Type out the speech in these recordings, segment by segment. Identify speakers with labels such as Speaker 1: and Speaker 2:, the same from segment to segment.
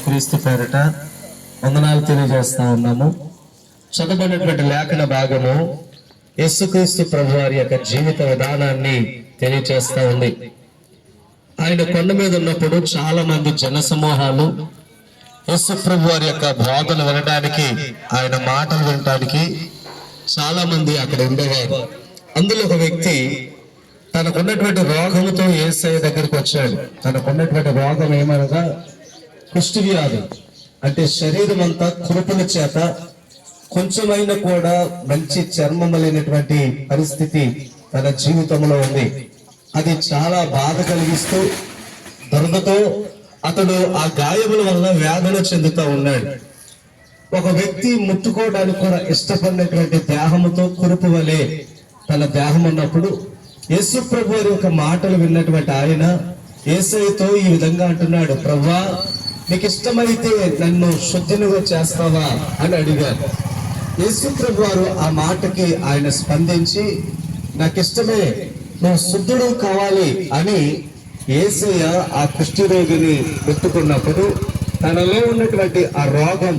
Speaker 1: క్రీస్తు పేరిట వందనాలు తెలియజేస్తా ఉన్నాము. చదవబడినటువంటి లేఖన భాగము యేసుక్రీస్తు ప్రభువారి యొక్క జీవిత విధానాన్ని తెలియజేస్తా ఉంది. ఆయన కొండ మీద ఉన్నప్పుడు చాలా మంది జన సమూహాలు యేసు ప్రభువారి యొక్క బోధన వినడానికి, ఆయన మాటలు వినడానికి చాలా మంది అక్కడ ఉండేవారు. అందులో ఒక వ్యక్తి తనకున్నటువంటి రోగముతో యేసయ్య దగ్గరికి వచ్చాడు. తనకున్నటువంటి రోగం ఏమనగా కుష్టి వ్యాధి, అంటే శరీరం అంతా కురుపుల చేత కొంచెమైనా కూడా మంచి చర్మం లేనటువంటి పరిస్థితి తన జీవితంలో ఉంది. అది చాలా బాధ కలిగిస్తూ దురదతో అతడు ఆ గాయముల వల్ల వేదన చెందుతూ ఉన్నాడు. ఒక వ్యక్తి ముట్టుకోవడానికి కూడా ఇష్టపడినటువంటి దేహముతో కురుపు వలె తన దేహం ఉన్నప్పుడు యేసు ప్రభు వారి యొక్క మాటలు విన్నటువంటి ఆయన యేసయ్యతో ఈ విధంగా అంటున్నాడు, ప్రభువా, నీకు ఇష్టమైతే నన్ను శుద్ధినిగా చేస్తావా అని అడిగారు. యేసు ప్రభు వారు ఆ మాటకి ఆయన స్పందించి, నాకు ఇష్టమే, నువ్వు శుద్ధుడు కావాలి అని యేసయ్య ఆ కుష్టి రోగిని పెట్టుకున్నప్పుడు తనలో ఉన్నటువంటి ఆ రోగం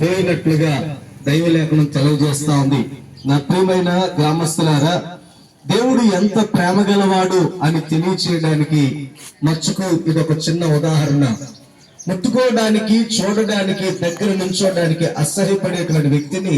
Speaker 1: పోయినట్లుగా దైవలేఖనం తెలియజేస్తా ఉంది. నా ప్రియమైన గ్రామస్తులారా, దేవుడు ఎంత ప్రేమ గలవాడు అని తెలియచేయడానికి మచ్చుకు ఇదొక చిన్న ఉదాహరణ. ముట్టుకోవడానికి, చూడడానికి, దగ్గర నుంచోడానికి అసహ్యపడేటువంటి వ్యక్తిని